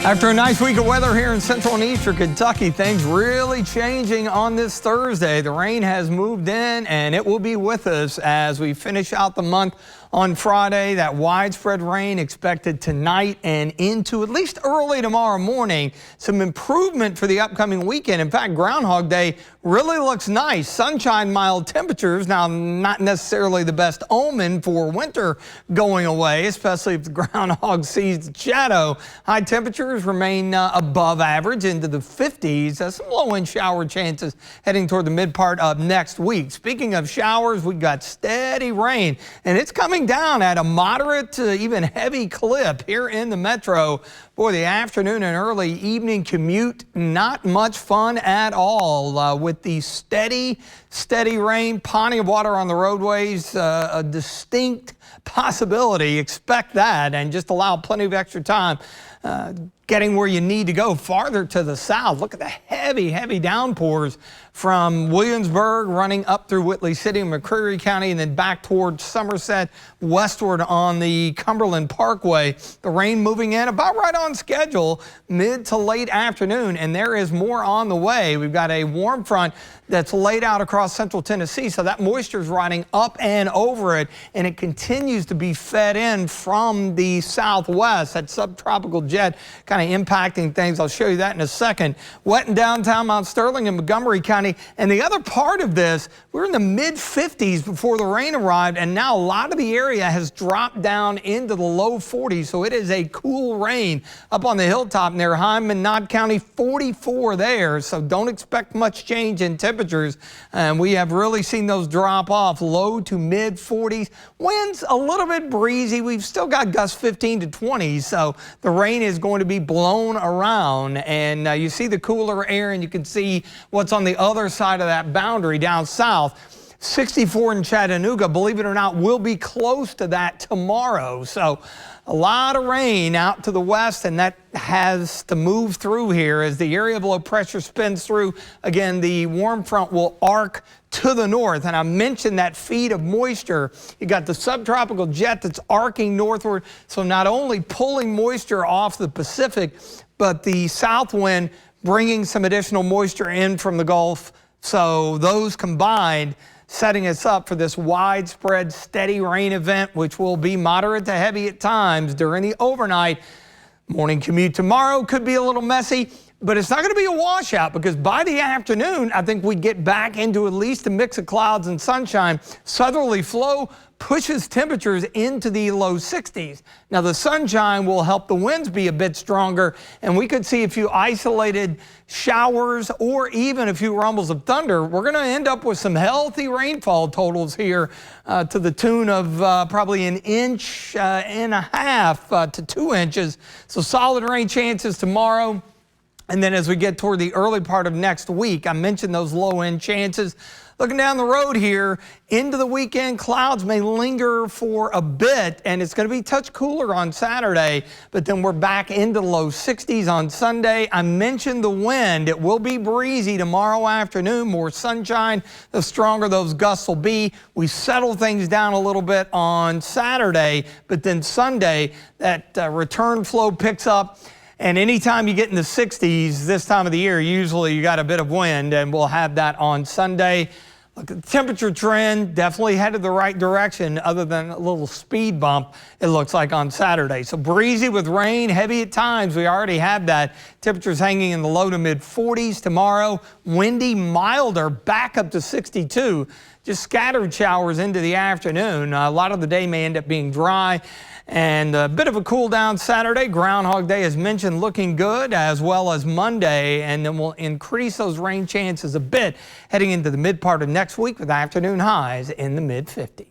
After a nice week of weather here in central and eastern Kentucky, things really changing on this Thursday. The rain has moved in and it will be with us as we finish out the month on Friday. That widespread rain expected tonight and into at least early tomorrow morning. Some improvement for the upcoming weekend. In fact, Groundhog Day really looks nice. Sunshine, mild temperatures. Now, not necessarily the best omen for winter going away, especially if the groundhog sees the shadow. High temperatures remain above average into the 50s. Some low-end shower chances heading toward the mid part of next week. Speaking of showers, we've got steady rain, and it's coming down at a moderate to even heavy clip here in the metro. Boy, the afternoon and early evening commute, not much fun at all with the steady rain, plenty of water on the roadways, a distinct possibility. Expect that and just allow plenty of extra time getting where you need to go farther to the south. Look at the heavy downpours from Williamsburg running up through Whitley City and McCreary County and then back towards Somerset westward on the Cumberland Parkway. The rain moving in about right on schedule mid to late afternoon, and there is more on the way. We've got a warm front that's laid out across central Tennessee, so that moisture is riding up and over it, and it continues to be fed in from the southwest. That subtropical jet kind of impacting things. I'll show you that in a second. Wet in downtown Mount Sterling and Montgomery County. And the other part of this, we're in the mid 50s before the rain arrived, and now a lot of the area has dropped down into the low 40s, so it is a cool rain up on the hilltop near Hyman, Knott County, 44 there, so don't expect much change in temperatures. And we have really seen those drop off, low to mid 40s. Winds a little bit breezy. We've still got gusts 15 to 20, so the rain is going to be blown around, and you see the cooler air, and you can see what's on the other side of that boundary down south. 64 in Chattanooga, believe it or not, will be close to that tomorrow. So a lot of rain out to the west, and that has to move through here as the area of low pressure spins through. Again, the warm front will arc to the north, and I mentioned that feed of moisture. You got the subtropical jet that's arcing northward, so not only pulling moisture off the Pacific, but the south wind bringing some additional moisture in from the Gulf. So those combined setting us up for this widespread steady rain event, which will be moderate to heavy at times during the overnight. Morning commute tomorrow could be a little messy, but it's not going to be a washout because by the afternoon, I think we get back into at least a mix of clouds and sunshine. Southerly flow pushes temperatures into the low 60s. Now the sunshine will help the winds be a bit stronger, and we could see a few isolated showers or even a few rumbles of thunder. We're going to end up with some healthy rainfall totals here to the tune of probably an inch and a half to 2 inches. So solid rain chances tomorrow. And then as we get toward the early part of next week, I mentioned those low-end chances. Looking down the road here, into the weekend, clouds may linger for a bit, and it's going to be a touch cooler on Saturday, but then we're back into the low 60s on Sunday. I mentioned the wind. It will be breezy tomorrow afternoon, more sunshine, the stronger those gusts will be. We settle things down a little bit on Saturday, but then Sunday, that return flow picks up. And anytime you get in the 60s this time of the year, usually you got a bit of wind, and we'll have that on Sunday. Look, the temperature trend definitely headed the right direction other than a little speed bump, it looks like, on Saturday. So breezy with rain, heavy at times. We already have that. Temperatures hanging in the low to mid 40s tomorrow. Windy, milder, back up to 62. Just scattered showers into the afternoon. A lot of the day may end up being dry. And a bit of a cool down Saturday. Groundhog Day, as mentioned, looking good, as well as Monday. And then we'll increase those rain chances a bit heading into the mid part of next week with afternoon highs in the mid 50s.